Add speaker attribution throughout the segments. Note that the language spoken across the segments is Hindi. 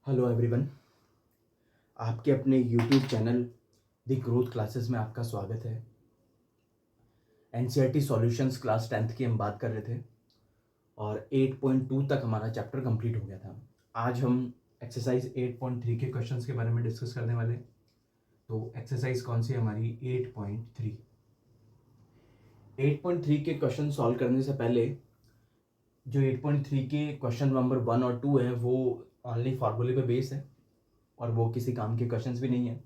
Speaker 1: हेलो एवरीवन, आपके अपने YouTube channel the growth classes में आपका स्वागत है। एनसीईआरटी सॉल्यूशंस क्लास 10th की हम बात कर रहे थे और 8.2 तक हमारा चैप्टर कंप्लीट हो गया था। आज हम एक्सरसाइज 8.3 के क्वेश्चंस के बारे में डिस्कस करने वाले। तो एक्सरसाइज कौन सी है हमारी? 8.3। 8.3 के क्वेश्चन सॉल्व करने से पहले जो 8.3 के क्वेश्चन नंबर 1 और 2 है वो ओनली फार्मूले पे बेस है और वो किसी काम के क्वेश्चंस भी नहीं है।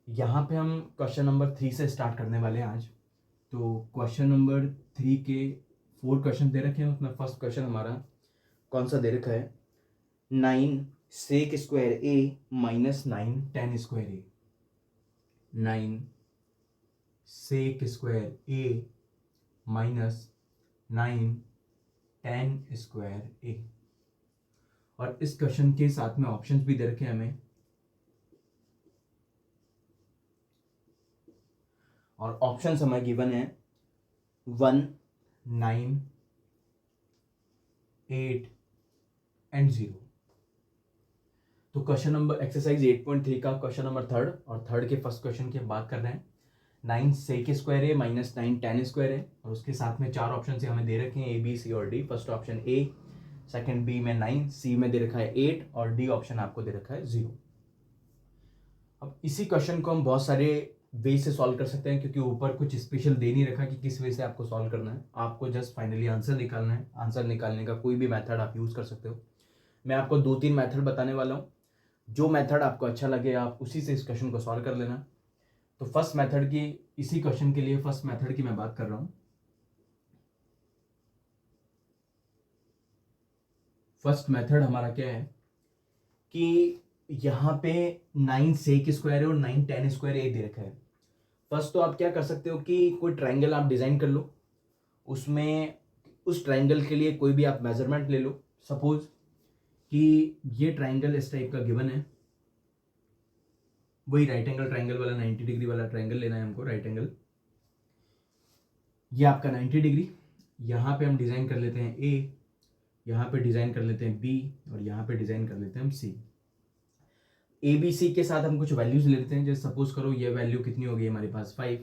Speaker 1: यहाँ पे हम क्वेश्चन नंबर 3 से स्टार्ट करने वाले हैं आज। तो क्वेश्चन नंबर 3 के 4 क्वेश्चन दे रखे हैं। उसमें फर्स्ट क्वेश्चन हमारा कौन सा दे रखा है? 9 सेक square A minus 9 ten square A. 9 sec square A minus 9 ten square A. और इस क्वेश्चन के साथ में ऑप्शंस भी दे रखे हैं हमें। और ऑप्शंस हमें गिवन है 1, 9, 8 एंड 0। तो क्वेश्चन नंबर एक्सरसाइज 8.3 का क्वेश्चन नंबर थर्ड और थर्ड के फर्स्ट क्वेश्चन की हम बात कर रहे हैं। 9 सेक स्क्वायर है माइनस 9 टेन स्क्वायर है और उसके साथ में चार ऑप्शन से हमें दे रखे हैं, ए बी सी और D. First option A, second B में 9, सी में दे रखा है 8 और डी ऑप्शन आपको दे रखा है 0। अब इसी क्वेश्चन को हम बहुत सारे वे से सॉल्व कर सकते हैं क्योंकि ऊपर कुछ स्पेशल दे नहीं रखा कि किस वे से आपको सॉल्व करना है। आपको जस्ट फाइनली आंसर निकालना है। आंसर निकालने का कोई भी मेथड आप यूज कर सकते हो। मैं आपको 2-3 मेथड बताने वाला हूँ। जो मेथड आपको अच्छा लगे आप उसी से इस क्वेश्चन को सॉल्व कर लेना। तो फर्स्ट मेथड की, इसी क्वेश्चन के लिए फर्स्ट मेथड की मैं बात कर रहा हूँ। फर्स्ट मेथड हमारा क्या है कि यहाँ पे 9 सेक स्क्वायर है और 9 टेन स्क्वायर ए दे रखा है। फर्स्ट तो आप क्या कर सकते हो कि कोई ट्राइंगल आप डिजाइन कर लो, उसमें उस ट्राइंगल के लिए कोई भी आप मेजरमेंट ले लो। सपोज कि ये ट्राइंगल इस टाइप का गिवन है, वही राइट एंगल ट्राइंगल वाला 90 डिग्री वाला ट्राइंगल लेना है हमको। राइट एंगल, ये आपका 90 डिग्री। यहाँ पे हम डिजाइन कर लेते हैं ए, यहाँ पे डिजाइन कर लेते हैं बी और यहाँ पे डिजाइन कर लेते हैं हम सी। ए बी सी के साथ हम कुछ वैल्यूज ले लेते हैं। जैसे सपोज करो ये वैल्यू कितनी हो गई हमारे पास 5,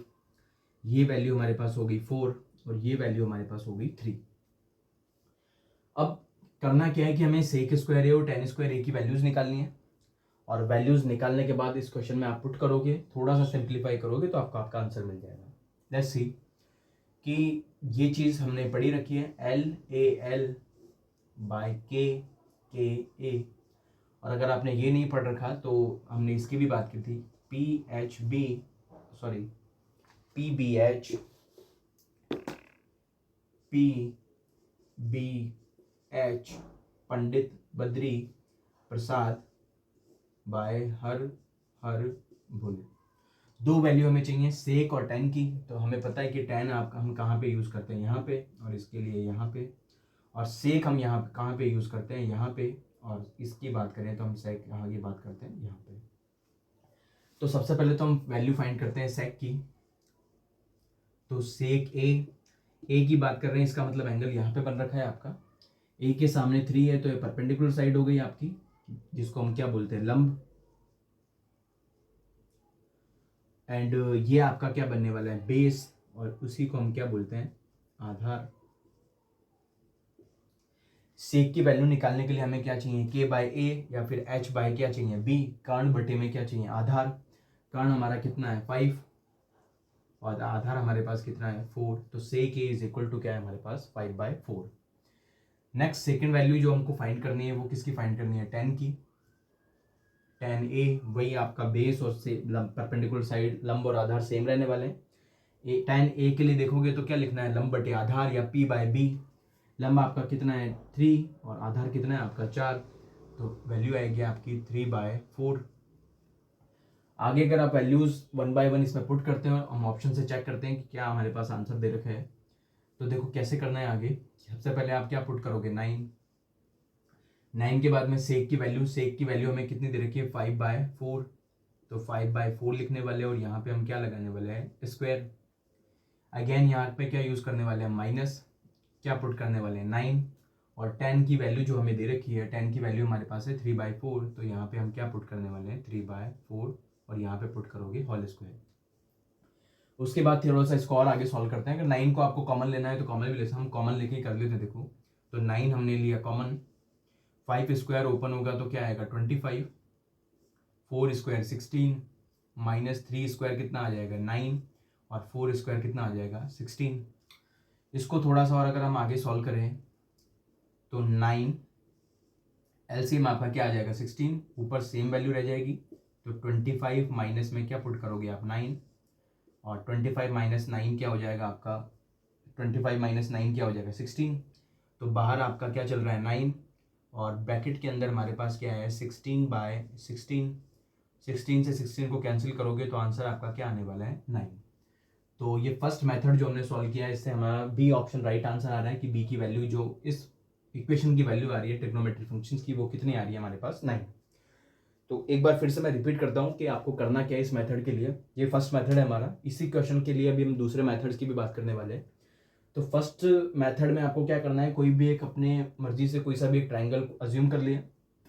Speaker 1: ये वैल्यू हमारे पास हो गई 4 और ये वैल्यू हमारे पास हो गई 3। अब करना क्या है कि हमें सेक स्क्वायर ए और टेन स्क्वायर ए की वैल्यूज निकालनी है और वैल्यूज निकालने के बाद इस क्वेश्चन में आप पुट करोगे, थोड़ा सा सिंप्लीफाई करोगे तो आपको आपका आंसर मिल जाएगा। लेट्स सी कि ये चीज हमने पढ़ी रखी है, एल ए एल बाय के ए। और अगर आपने ये नहीं पढ़ रखा तो हमने इसकी भी बात की थी, P H B, sorry P B H, P B H Pandit Badri Prasad बाय हर हर भुल। दो वैल्यू हमें चाहिए सेक और टेन की। तो हमें पता है कि टेन आप हम कहाँ पे यूज करते हैं, यहाँ पे, और इसके लिए यहाँ पे। और सेक हम यहाँ कहाँ पे यूज करते हैं, यहाँ पे। और इसकी बात करें तो हम सेक यहाँ की बात करते हैं यहाँ पे। तो सबसे पहले तो हम वैल्यू फाइंड करते हैं सेक की। तो सेक ए की बात कर रहे हैं, इसका मतलब एंगल यहाँ पे बन रखा है आपका। ए के सामने 3 है तो ये परपेंडिकुलर साइड हो गई आपकी, जिसको हम क्या बोलते हैं, लंब। एंड ये आपका क्या बनने वाला है, बेस, और उसी को हम क्या बोलते हैं, आधार। सेक की वैल्यू निकालने के लिए हमें क्या चाहिए, के बाय ए या फिर एच बाय क्या चाहिए, बी। कर्ण बटे में क्या चाहिए, आधार। कर्ण हमारा कितना है 5 और आधार हमारे पास कितना है 4। तो सेक ए इज इक्वल टू क्या है हमारे पास 5/4। नेक्स्ट सेकंड वैल्यू जो हमको फाइंड करनी है वो किसकी फाइंड करनी है, 10 की। 10 ए वही आपका बेस और से परपेंडिकुलर साइड, लंब और आधार सेम रहने वाले हैं। 10 ए के लिए देखोगे तो क्या लिखना है, लंब बटे आधार या पी बाय बी। लंब आपका कितना है 3 और आधार कितना है आपका 4। तो वैल्यू आएगी आपकी 3/4। आगे अगर आप वैल्यूज 1 बाय 1 इसमें पुट करते हैं और हम ऑप्शन से चेक करते हैं कि क्या हमारे पास आंसर दे रखा है। तो देखो कैसे करना है आगे। सबसे पहले आप क्या पुट करोगे, 9 के बाद में सेक की वैल्यू हमें कितनी दे रखी है 5/4। तो 5/4 लिखने वाले और यहाँ पे हम क्या लगाने वाले हैं, स्क्वायर। अगेन यहाँ पे क्या यूज करने वाले हैं, माइनस। क्या पुट करने वाले हैं 9 और 10 की वैल्यू जो हमें दे रखी है, 10 की वैल्यू हमारे पास है 3/4, तो यहाँ पे हम क्या पुट करने वाले हैं 3/4 और यहाँ पे पुट करोगे होल स्क्वायर। उसके बाद थोड़ा सा इसको और आगे सॉल्व करते हैं। अगर 9 को आपको कॉमन लेना है तो कॉमन भी ले सकते हैं, हम कॉमन लेके ही कर लेते हैं। देखो तो 9 हमने लिया कॉमन, 5 स्क्वायर ओपन होगा तो क्या आएगा 25, 4 स्क्वायर 16, माइनस 3 स्क्वायर कितना आ जाएगा 9 और 4 स्क्वायर कितना आ जाएगा 16। इसको थोड़ा सा और अगर हम आगे सॉल्व करें तो 9 एलसीएम आपका क्या आ जाएगा 16, ऊपर सेम वैल्यू रह जाएगी, तो 25 माइनस में क्या पुट करोगे आप 9, और 25 माइनस 9 क्या हो जाएगा आपका 25 माइनस 9 क्या हो जाएगा 16। तो बाहर आपका क्या चल रहा है 9 और ब्रैकेट के अंदर हमारे पास क्या है 16/16, 16 से 16 को कैंसिल करोगे तो आंसर आपका क्या आने वाला है 9। तो ये फर्स्ट मेथड जो हमने सॉल्व किया है, इससे हमारा बी ऑप्शन राइट आंसर आ रहा है कि बी की वैल्यू जो इस इक्वेशन की वैल्यू आ रही है ट्रिग्नोमेट्रिक फंक्शंस की, वो कितनी आ रही है हमारे पास 9। तो एक बार फिर से मैं रिपीट करता हूँ कि आपको करना क्या है इस मेथड के लिए। ये फर्स्ट मेथड है हमारा। इसी क्वेश्चन के लिए अभी हम दूसरे मेथड्स की भी बात करने वाले हैं। तो फर्स्ट मेथड में आपको क्या करना है, कोई भी एक अपने मर्जी से कोई सा भी एक ट्राइंगल अज्यूम कर लिया,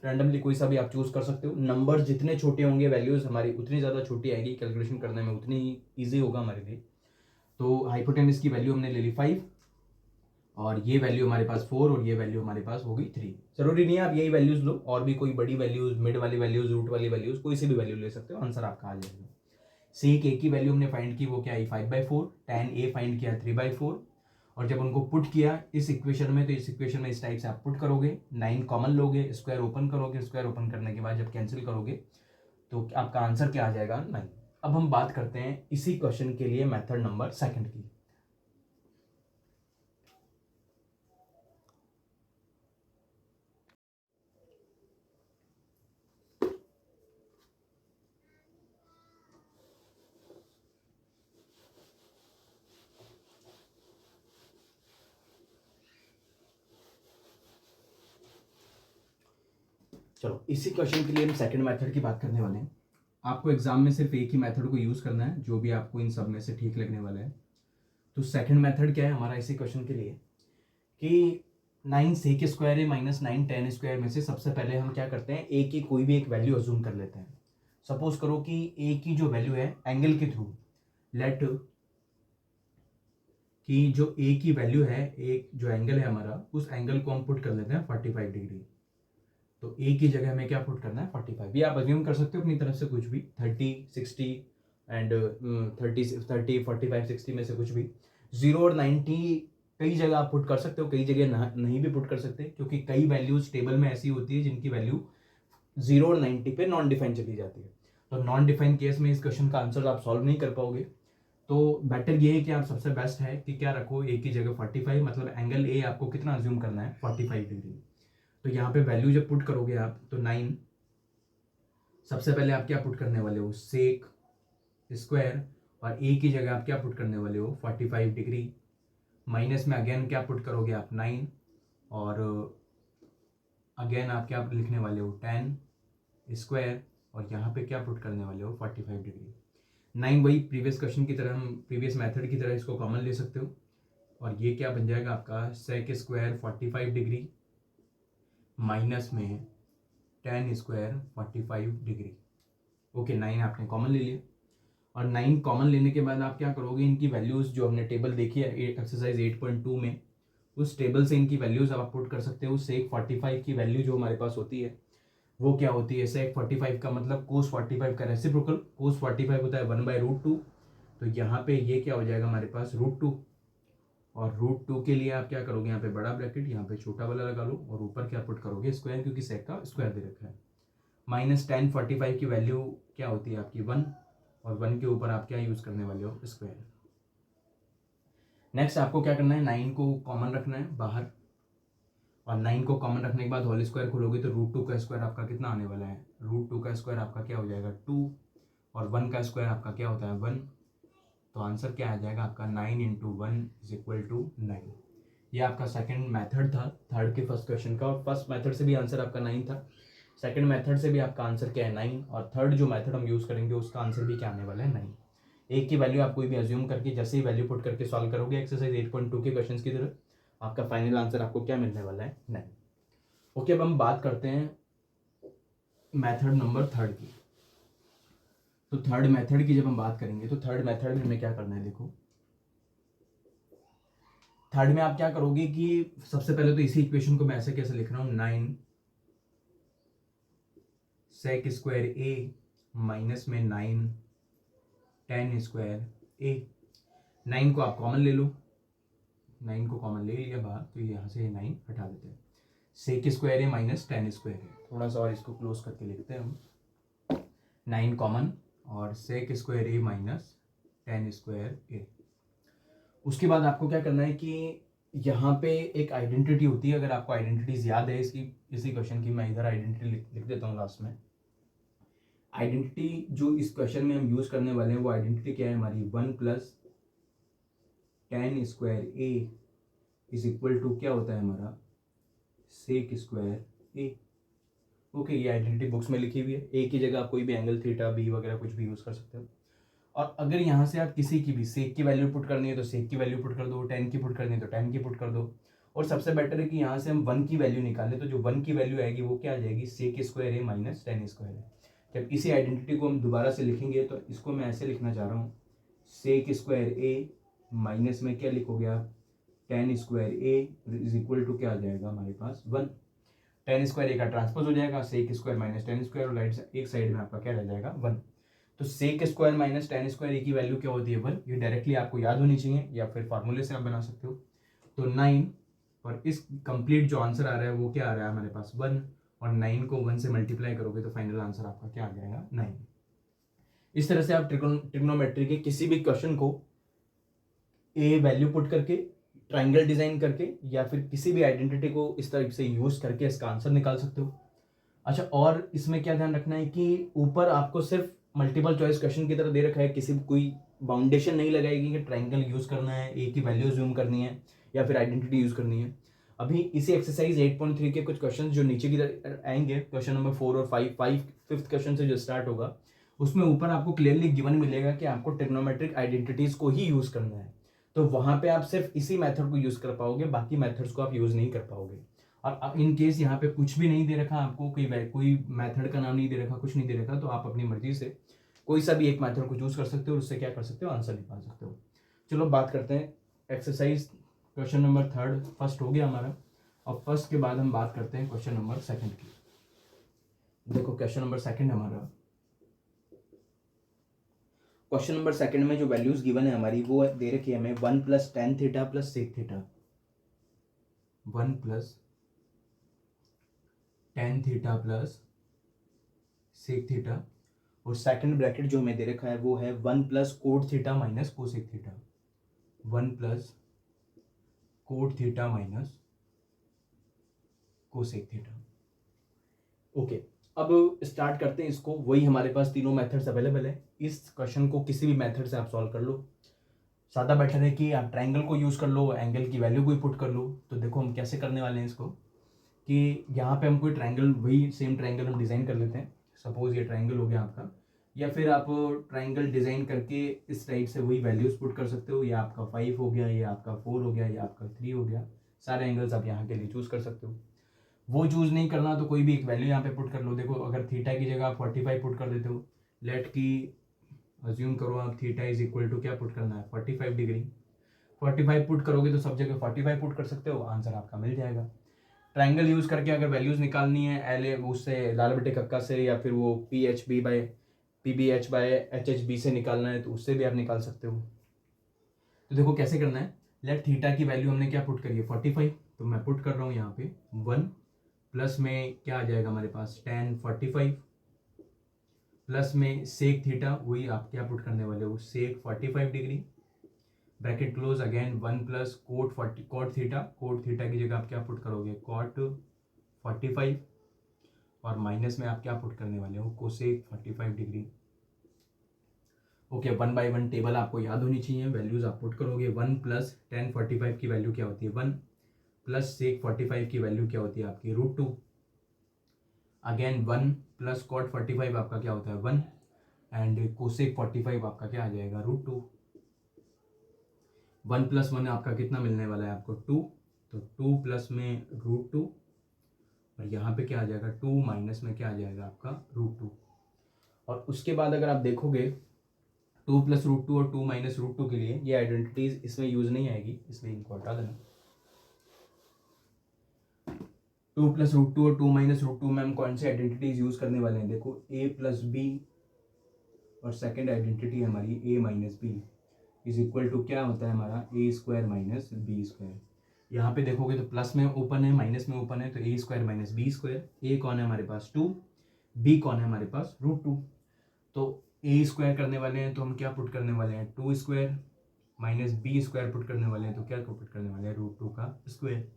Speaker 1: रैंडमली कोई सा भी आप चूज कर सकते हो। नंबर जितने छोटे होंगे वैल्यूज हमारी उतनी ज़्यादा छोटी आएगी, कैलकुलेशन करने में उतनी ही ईजी होगा हमारे लिए। तो हाइपोटेनस की वैल्यू हमने ले ली 5 और ये वैल्यू हमारे पास 4 और ये वैल्यू हमारे पास होगी 3। जरूरी नहीं है आप यही वैल्यूज लो, और भी कोई बड़ी वैल्यूज, मिड वाली वैल्यूज, रूट वाली वैल्यूज, कोई सी भी वैल्यू ले सकते हो, आंसर आपका आ जाएगा। सेक ए की वैल्यू हमने फाइंड की, वो क्या आई 5/4, tan ए फाइंड किया 3/4, और जब उनको पुट किया इस इक्वेशन में, तो इस इक्वेशन में इस टाइप से आप पुट करोगे, 9 कॉमन लोगे, स्क्वायर ओपन करोगे, स्क्वायर ओपन करने के बाद जब कैंसिल करोगे तो आपका आंसर क्या आ जाएगा 9। अब हम बात करते हैं इसी क्वेश्चन के लिए मेथड नंबर सेकंड की। चलो इसी क्वेश्चन के लिए हम सेकंड मेथड की बात करने वाले हैं। आपको एग्जाम में सिर्फ एक ही मेथड को यूज करना है, जो भी आपको इन सब में से ठीक लगने वाला है। तो सेकंड मेथड क्या है हमारा इसी क्वेश्चन के लिए कि 9 सेक स्क्वायर है माइनस 9 tan स्क्वायर में से सबसे पहले हम क्या करते हैं, ए की कोई भी एक वैल्यू अज्यूम कर लेते हैं। सपोज करो कि ए की जो वैल्यू है एंगल के थ्रू, लेट कि जो ए की वैल्यू है, एक जो एंगल है हमारा, उस एंगल को हम पुट कर लेते हैं 45 डिग्री। तो ए की जगह हमें क्या पुट करना है 45। ये आप अज्यूम कर सकते हो अपनी तरफ से कुछ भी, 30, 60 एंड 30, 45, 60 में से कुछ भी। 0 और 90 कई जगह आप पुट कर सकते हो, कई जगह नहीं भी पुट कर सकते, क्योंकि कई वैल्यूज टेबल में ऐसी होती है जिनकी वैल्यू 0 और 90 पे नॉन डिफाइन चली जाती है। तो नॉन डिफाइन केस में इस क्वेश्चन का आंसर आप सॉल्व नहीं कर पाओगे। तो बेटर ये है कि आप सबसे बेस्ट है कि क्या रखो, ए की जगह 45, मतलब एंगल ए आपको कितना अज्यूम करना है 45 डिग्री। तो यहाँ पे वैल्यू जब पुट करोगे आप तो 9, सबसे पहले आप क्या पुट करने वाले हो सेक स्क्वायर, और ए की जगह आप क्या पुट करने वाले हो 45 डिग्री, माइनस में अगेन क्या पुट करोगे आप 9, और अगेन आप क्या लिखने वाले हो tan स्क्वायर, और यहाँ पे क्या पुट करने वाले हो 45 डिग्री। 9 वही प्रीवियस क्वेश्चन की तरह, हम प्रीवियस मेथड की तरह इसको कॉमन ले सकते हो, और ये क्या बन जाएगा आपका सेक स्क्वायर 45 डिग्री माइनस में tan स्क्वायर 45 डिग्री। ओके 9 आपने कॉमन ले लिया, और 9 कॉमन लेने के बाद आप क्या करोगे, इनकी वैल्यूज़ जो हमने टेबल देखी है एक्सरसाइज 8.2 में, उस टेबल से इनकी वैल्यूज़ आप पुट कर सकते हो। सेक 45 की वैल्यू जो हमारे पास होती है वो क्या होती है, सेक 45 का मतलब कोस 45 का रेसिप्रोकल, कोस 45 होता है 1/√2। तो यहाँ पे ये क्या हो जाएगा हमारे पास √2, और √2 के लिए आप क्या करोगे, यहाँ पे बड़ा ब्रैकेट, यहाँ पे छोटा वाला लगा लो, और ऊपर क्या पुट करोगे स्क्वायर, क्योंकि सेक का स्क्वायर दे रखा है। माइनस tan 45 की वैल्यू क्या होती है आपकी 1, और 1 के ऊपर आप क्या यूज़ करने वाले हो स्क्वायर। नेक्स्ट आपको क्या करना है, 9 को कॉमन रखना है बाहर, और 9 को कॉमन रखने के बाद होल स्क्वायर खोलोगे तो √2 का स्क्वायर आपका कितना आने वाला है, √2 का स्क्वायर आपका क्या हो जाएगा 2, और 1 का स्क्वायर आपका क्या होता है 1। तो आंसर क्या आ जाएगा आपका 9 × 1 = 9। ये आपका सेकंड मेथड था थर्ड के फर्स्ट क्वेश्चन का, और फर्स्ट मेथड से भी आंसर आपका 9 था, सेकंड मेथड से भी आपका आंसर क्या है 9, और थर्ड जो मेथड हम यूज़ करेंगे उसका आंसर भी क्या आने वाला है 9। एक की वैल्यू आप कोई भी अज्यूम करके जैसे ही वैल्यू पुट करके सॉल्व करोगे एक्सरसाइज 8.2 के क्वेश्चंस की तरह, आपका फाइनल आंसर आपको क्या मिलने वाला है, 9। ओके, अब हम बात करते हैं मेथड नंबर 3 की। तो थर्ड मेथड की जब हम बात करेंगे तो थर्ड मेथड में हमें क्या करना है, देखो थर्ड में आप क्या करोगे कि सबसे पहले तो इसी इक्वेशन को मैं ऐसे कैसे लिख रहा हूं, 9 सेक स्क्वायर ए माइनस में 9 टेन स्क्वायर ए। 9 को आप कॉमन ले लो, 9 को कॉमन ले लिया बाहर, तो यहाँ से 9 हटा देते हैं। सेक स्क्वायर ए माइनस टेन स्क्वायर ए, थोड़ा सा और इसको क्लोज करके लिखते हैं हम, 9 कॉमन और सेक स्क्वायर ए माइनस टेन स्क्वायर ए। उसके बाद आपको क्या करना है कि यहाँ पे एक आइडेंटिटी होती है, अगर आपको आइडेंटिटीज याद है इसकी, इसी क्वेश्चन की, मैं इधर आइडेंटिटी लिख देता हूँ लास्ट में। आइडेंटिटी जो इस क्वेश्चन में हम यूज करने वाले हैं वो आइडेंटिटी क्या है हमारी, 1 plus tan square A is equal to क्या होता है हमारा, सेक स्क्वायर ए। ओके, ये आइडेंटिटी बुक्स में लिखी हुई है। ए की जगह आप कोई भी एंगल थीटा बी वगैरह कुछ भी यूज कर सकते हो। और अगर यहाँ से आप किसी की भी सेक की वैल्यू पुट करनी है तो सेक की वैल्यू पुट कर दो, टेन की पुट करनी है तो टेन की पुट कर दो। और सबसे बेटर है कि यहाँ से हम 1 की वैल्यू निकालें, तो जो 1 की वैल्यू आएगी वो क्या आ जाएगी, सेक स्क्वायर ए माइनस टेन स्क्वायर है। जब इसी आइडेंटिटी को हम दोबारा से लिखेंगे तो इसको मैं ऐसे लिखना चाह रहा हूँ, सेक स्क्वायर ए माइनस में क्या लिखोगे आप, tan square A is equal to क्या आ जाएगा हमारे पास 1। टेन स्क्वायर ए का ट्रांसपोज हो जाएगा, sec square minus tan square, और एक साइड में आपका क्या रह जाएगा 1। तो sec square minus tan square A की वैल्यू क्या होती है 1। ये डायरेक्टली आपको याद होनी चाहिए या फिर फार्मूले से आप बना सकते हो। तो 9 और इस कंप्लीट जो आंसर आ रहा है वो क्या आ रहा है हमारे पास 1, और 9 को 1 से मल्टीप्लाई करोगे तो फाइनल आंसर आपका क्या आ जाएगा 9। इस तरह से आप ट्रिग्नोमेट्री के किसी भी क्वेश्चन को ए वैल्यू पुट करके, ट्राइंगल डिजाइन करके, या फिर किसी भी आइडेंटिटी को इस तरह से यूज करके इसका आंसर निकाल सकते हो। अच्छा, और इसमें क्या ध्यान रखना है कि ऊपर आपको सिर्फ मल्टीपल चॉइस क्वेश्चन की तरह दे रखा है, किसी कोई बाउंडेशन नहीं लगाएगी कि ट्राइंगल यूज करना है, ए की वैल्यू जूम करनी है या फिर आइडेंटिटी यूज करनी है। अभी इसी एक्सरसाइज 8.3 के कुछ क्वेश्चन जो नीचे की तरफ आएंगे, क्वेश्चन नंबर 4 और 5, फिफ्थ क्वेश्चन से जो स्टार्ट होगा, उसमें ऊपर आपको क्लियरली गिवन मिलेगा कि आपको ट्रिग्नोमेट्रिक आइडेंटिटीज को ही यूज करना है। तो वहां पे आप सिर्फ इसी मेथड को यूज कर पाओगे, बाकी मेथड्स को आप यूज नहीं कर पाओगे। और इन केस यहाँ पे कुछ भी नहीं दे रखा आपको, कोई मेथड का नाम नहीं दे रखा, कुछ नहीं दे रखा, तो आप अपनी मर्जी से कोई सा भी एक मेथड को चूज कर सकते हो और उससे क्या कर सकते हो, आंसर निकाल सकते हो। चलो बात करते हैं एक्सरसाइज क्वेश्चन नंबर 3 फर्स्ट हो गया हमारा। और फर्स्ट के बाद हम बात करते हैं क्वेश्चन नंबर 2 की। देखो क्वेश्चन नंबर 2 हमारा, क्वेश्चन नंबर 2 में जो वैल्यूज गिवन है हमारी वो दे रखी है हमें 1 plus tan theta plus sec theta, 1 plus tan theta plus sec theta, और सेकंड ब्रैकेट जो हमें दे रखा है वो है 1 plus cot theta minus cosec theta, 1 plus cot theta minus cosec theta. Okay, अब स्टार्ट करते हैं इसको। वही हमारे पास तीनों मेथड्स अवेलेबल है। इस क्वेश्चन को किसी भी मेथड से आप सॉल्व कर लो। ज़्यादा बेटर है कि आप ट्राइंगल को यूज़ कर लो, एंगल की वैल्यू को ही पुट कर लो। तो देखो हम कैसे करने वाले हैं इसको, कि यहाँ पे हम कोई ट्राइंगल, वही सेम ट्राइंगल हम डिज़ाइन कर लेते हैं। सपोज ये ट्राइंगल हो गया आपका, या फिर आप ट्राइंगल डिज़ाइन करके इस टाइप से वही वैल्यूज़ पुट कर सकते हो। ये आपका 5 हो गया, ये आपका 4 हो गया, ये आपका 3 हो गया। सारे एंगल्स आप यहाँ के लिए चूज़ कर सकते हो। वो चूज़ नहीं करना तो कोई भी एक वैल्यू यहाँ पे पुट कर लो। देखो अगर थीटा की जगह आप 45 पुट कर देते हो, लेट की अज्यूम करो आप थीटा इज इक्वल टू क्या पुट करना है, 45 डिग्री। 45 पुट करोगे तो सब जगह 45 पुट कर सकते हो, आंसर आपका मिल जाएगा। ट्राइंगल यूज करके अगर वैल्यूज निकालनी है एल ए उससे, लाल बटे कक्का से, या फिर वो P H B by P B H by H H B से निकालना है तो उससे भी आप निकाल सकते हो। तो देखो कैसे करना है, लेट थीटा की वैल्यू हमने क्या पुट करी है 45, तो मैं पुट कर रहा हूँ यहाँ पे 1 प्लस में क्या आ जाएगा हमारे पास tan 45 प्लस में सेक थीटा, वही आप क्या पुट करने वाले हो सेक 45 degree, bracket close again 1 plus cot theta की जगह आप क्या पुट करोगे कॉट 45, और माइनस में आप क्या पुट करने वाले हो cosec 45 degree. Okay, 1 by 1 table आपको याद होनी चाहिए, वैल्यूज आप पुट करोगे। 1 प्लस tan 45 की वैल्यू क्या होती है 1, प्लस सेक 45 की वैल्यू क्या होती है आपकी √2, अगेन 1 प्लस कॉट 45 आपका क्या होता है 1, एंड कोसेक 45 आपका क्या आ जाएगा √2। 1 प्लस 1 आपका कितना मिलने वाला है आपको 2, तो 2 प्लस में √2 और यहाँ पे क्या आ जाएगा 2 माइनस में क्या आ जाएगा आपका √2। और उसके बाद अगर आप देखोगे 2 प्लस √2 और 2 माइनस √2 के लिए ये आइडेंटिटीज इसमें यूज नहीं आएगी, इसलिए इनको हटा देना। 2 प्लस √2 और 2 माइनस √2 में हम कौन से आइडेंटिटीज यूज करने वाले हैं, देखो a प्लस बी और सेकेंड आइडेंटिटी हमारी a minus B is equal to क्या होता है हमारा a square minus B square. यहाँ पे देखोगे तो प्लस में ओपन है माइनस में ओपन है, तो a square minus B square. a कौन है हमारे पास 2, b कौन है हमारे पास √2। तो a स्क्वायर करने वाले हैं तो हम क्या पुट करने वाले हैं 2 square minus B square put करने वाले हैं तो क्या पुट करने वाले हैं √2 का स्क्वायर।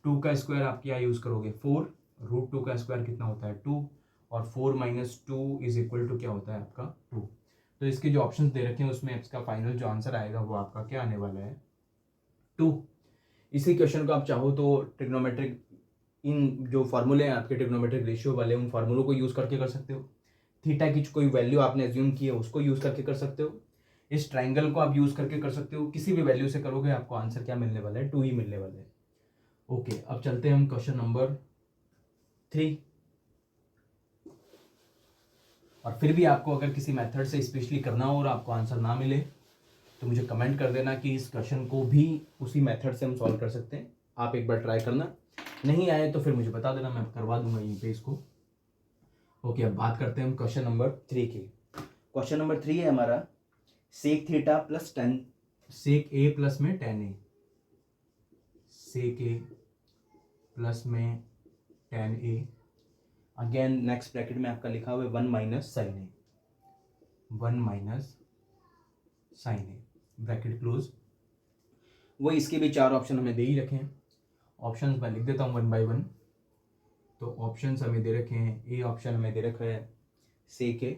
Speaker 1: 2 का स्क्वायर आप क्या यूज़ करोगे 4, √2 का स्क्वायर कितना होता है 2 और 4 माइनस 2 इज इक्वल टू क्या होता है आपका 2। तो इसके जो ऑप्शंस दे रखे हैं उसमें इसका फाइनल जो आंसर आएगा वो आपका क्या आने वाला है 2। इसी क्वेश्चन को आप चाहो तो ट्रिग्नोमेट्रिक इन जो फार्मूले हैं आपके ट्रिग्नोमेट्रिक रेशियो वाले उन फार्मूलों को यूज़ करके कर सकते हो। थीटा की कोई वैल्यू आपने एज्यूम की है उसको यूज़ करके कर सकते हो। इस ट्राइंगल को आप यूज़ करके कर सकते हो। किसी भी वैल्यू से करोगे आपको आंसर क्या मिलने वाला है 2 ही मिलने वाला है। ओके, अब चलते हैं हम क्वेश्चन नंबर 3। और फिर भी आपको अगर किसी मेथड से स्पेशली करना हो और आपको आंसर ना मिले तो मुझे कमेंट कर देना कि इस क्वेश्चन को भी उसी मेथड से हम सॉल्व कर सकते हैं। आप एक बार ट्राई करना, नहीं आए तो फिर मुझे बता देना, मैं करवा दूंगा यहीं पे इसको। ओके, अब बात करते हैं हम क्वेश्चन नंबर 3 की। क्वेश्चन नंबर 3 है हमारा sec theta plus tan sec A plus में tan A, sec A plus में tan A. Again next bracket में आपका लिखा हुआ है 1 minus sine A, 1 minus sine A, bracket close. वो इसके भी 4 ऑप्शन हमें दे ही रखे हैं। ऑप्शन मैं लिख देता हूँ 1 बाय 1। तो ऑप्शंस हमें दे रखे हैं, ए ऑप्शन हमें दे रखा है सेक ए,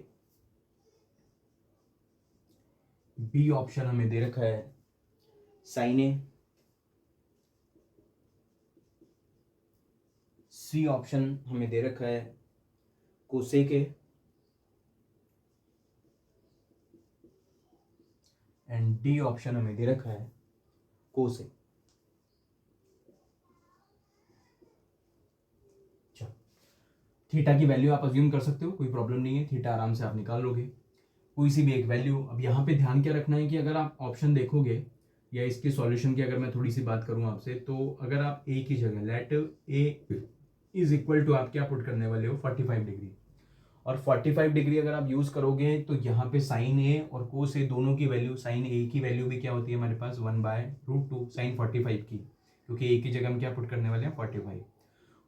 Speaker 1: बी ऑप्शन हमें दे रखा है साइन ए, सी ऑप्शन हमें दे रखा है cosec A and D option हमें दे रखा है कोसेक। थीटा की वैल्यू आप अज्यूम कर सकते हो, कोई प्रॉब्लम नहीं है, थीटा आराम से आप निकाल लोगे कोई सी भी एक वैल्यू। अब यहाँ पे ध्यान क्या रखना है कि अगर आप ऑप्शन देखोगे या इसके सॉल्यूशन की अगर मैं थोड़ी सी बात करूँ आपसे, तो अगर आप ए की जगह let A is equal to आप क्या पुट करने वाले हो 45 डिग्री, और 45 डिग्री अगर आप यूज करोगे तो यहाँ पे साइन ए और कोस ए दोनों की वैल्यू, साइन ए की वैल्यू भी क्या होती है हमारे पास 1/√2 साइन 45 की, क्योंकि ए की जगह हम क्या पुट करने वाले हैं 45।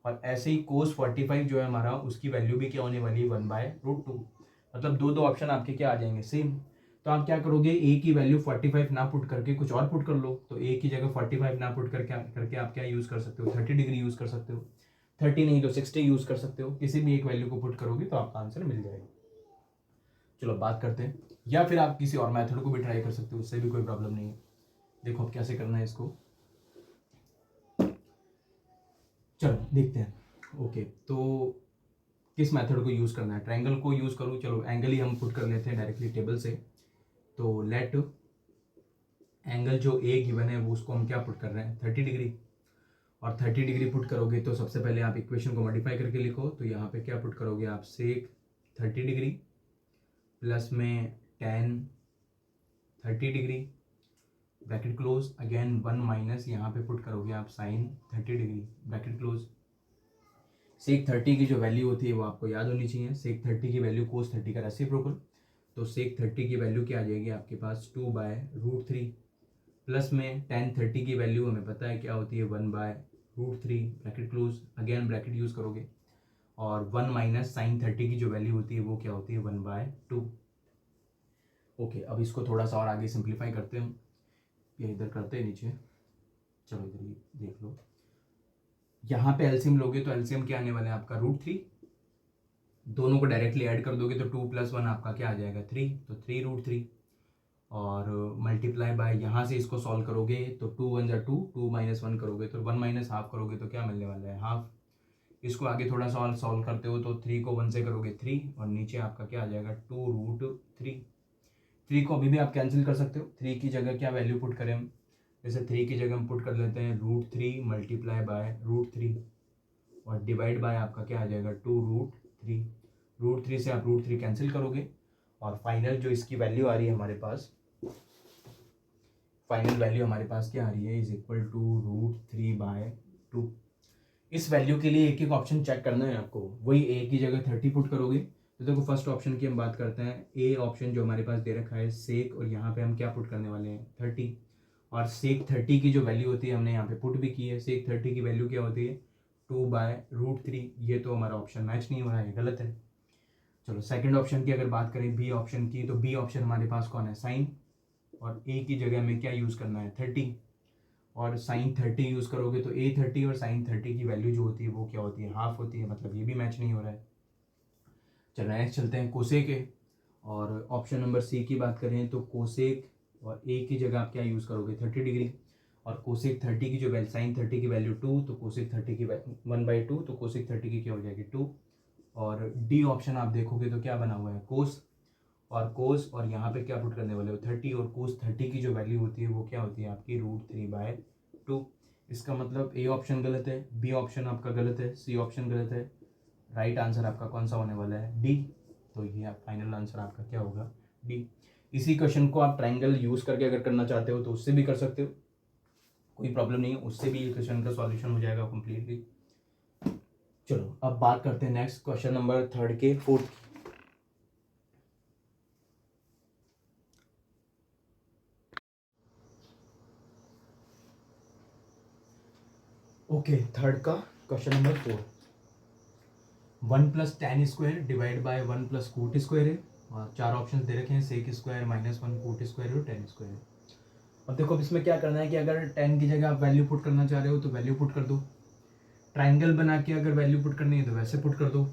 Speaker 1: और ऐसे ही कोस 45 जो है हमारा उसकी वैल्यू भी क्या होने वाली है 1/√2। मतलब दो ऑप्शन आपके क्या आ जाएंगे सेम। तो आप क्या करोगे ए की वैल्यू 45 ना पुट करके कुछ और पुट कर लो। तो ए की जगह 45 ना पुट करके आप क्या यूज कर सकते हो 30 डिग्री यूज कर सकते हो, 30 नहीं तो 60 यूज कर सकते हो। किसी भी एक वैल्यू को पुट करोगे तो आपका आंसर मिल जाएगा। चलो बात करते हैं, या फिर आप किसी और मेथड को भी ट्राई कर सकते हो, उससे भी कोई प्रॉब्लम नहीं है। देखो अब कैसे करना है इसको, चलो देखते हैं। ओके, तो किस मेथड को यूज़ करना है, ट्रायंगल को यूज़ करूँ, चलो एंगल ही हम पुट कर लेते हैं डायरेक्टली टेबल से। तो लेट एंगल जो ए गिवन है वो उसको हम क्या पुट कर रहे हैं 30 डिग्री। और 30 डिग्री पुट करोगे तो सबसे पहले आप इक्वेशन को मॉडिफाई करके लिखो। तो यहाँ पे क्या पुट करोगे आप सेक 30 डिग्री प्लस में ten 30 degree bracket close, again 1 minus यहाँ पे पुट करोगे आप साइन 30 डिग्री ब्रैकेट क्लोज। सेक 30 की जो वैल्यू होती है वो आपको याद होनी चाहिए, सेक 30 की वैल्यू कोस 30 का रेसिप्रोकल। तो सेक 30 की वैल्यू क्या आ जाएगी आपके पास 2/√3 प्लस में टेन 30 की वैल्यू हमें पता है क्या होती है 1/√3 bracket close, again bracket use करोगे। और 1 माइनस साइन 30 की जो वैल्यू होती है वो क्या होती है 1/2। ओके, अब इसको थोड़ा सा और आगे सिंप्लीफाई करते हैं हम, ये इधर करते हैं नीचे, चलो इधर ही देख लो। यहाँ पे एलसीएम लोगे तो एलसीएम क्या आने वाला है आपका √3, दोनों को डायरेक्टली ऐड कर दोगे तो 2 + 1 आपका क्या आ जाएगा 3, तो 3√3 और मल्टीप्लाई बाय यहाँ से इसको सॉल्व करोगे तो 2 × 1 = 2, 2 - 1 करोगे तो 1 - हाफ करोगे तो क्या मिलने वाला है हाफ। इसको आगे थोड़ा सा सॉल्व करते हो तो 3 को 1 से करोगे 3 और नीचे आपका क्या आ जाएगा 2√3। 3 को अभी भी आप कैंसिल कर सकते हो, 3 की जगह क्या वैल्यू पुट करें हम जैसे 3 की जगह हम पुट कर लेते हैं √3 मल्टीप्लाई बाय √3 और डिवाइड बाय आपका क्या आ जाएगा 2√3। √3 से आप √3 कैंसिल करोगे और फाइनल जो इसकी वैल्यू आ रही है हमारे पास, फाइनल वैल्यू हमारे पास क्या आ रही है इज इक्वल टू √3/2। इस वैल्यू के लिए एक एक ऑप्शन चेक करना है आपको। वही ए की जगह 30 पुट करोगे तो देखो फर्स्ट ऑप्शन की हम बात करते हैं। ए ऑप्शन जो हमारे पास दे रखा है सेक, और यहाँ पे हम क्या पुट करने वाले हैं 30, और सेक 30 की जो वैल्यू होती है हमने यहाँ पे पुट भी की है। सेक 30 की वैल्यू क्या होती है 2/√3। ये तो हमारा ऑप्शन मैच नहीं हो रहा है, गलत है। चलो सेकंड ऑप्शन की अगर बात करें बी ऑप्शन की, तो बी ऑप्शन हमारे पास कौन है साइन, और ए की जगह हमें क्या यूज़ करना है 30, और साइन 30 यूज़ करोगे तो ए 30 और साइन 30 की वैल्यू जो होती है वो क्या होती है हाफ होती है, मतलब ये भी मैच नहीं हो रहा है। चलो नेक्स्ट चलते हैं कोसेक के, और ऑप्शन नंबर सी की बात करें तो कोसेक और ए की जगह आप क्या यूज़ करोगे 30 डिग्री, और कोसेक 30 की जो वैल्यू साइन 30 की वैल्यू 2, तो कोसेक 30 की 1/2, तो कोसेक 30 की क्या हो जाएगी 2। और डी ऑप्शन आप देखोगे तो क्या बना हुआ है कोस, और कोस और यहाँ पे क्या पुट करने वाले हो 30, और कोस 30 की जो वैल्यू होती है वो क्या होती है आपकी √3/2। इसका मतलब ए ऑप्शन गलत है, बी ऑप्शन आपका गलत है, सी ऑप्शन गलत है। राइट आंसर आपका कौन सा होने वाला है डी। तो ये फाइनल आंसर आपका क्या होगा डी। इसी क्वेश्चन को आप ट्राइंगल यूज करके अगर करना चाहते हो तो उससे भी कर सकते हो, कोई प्रॉब्लम नहीं है, उससे भी ये क्वेश्चन का सॉल्यूशन हो जाएगा कंप्लीटली। चलो अब बात करते हैं नेक्स्ट क्वेश्चन नंबर 3 के 4th। ओके थर्ड का question number 4, 1+tan² divide by 1+कोट² है, और 4 ऑप्शन दे रखे हैं सेक स्क्वायर -1 कोट² और tan²। अब देखो अब इसमें क्या करना है कि अगर tan की जगह आप वैल्यू पुट करना चाह रहे हो तो वैल्यू पुट कर दो, ट्राइंगल बना के अगर वैल्यू पुट करनी है तो वैसे पुट कर दो,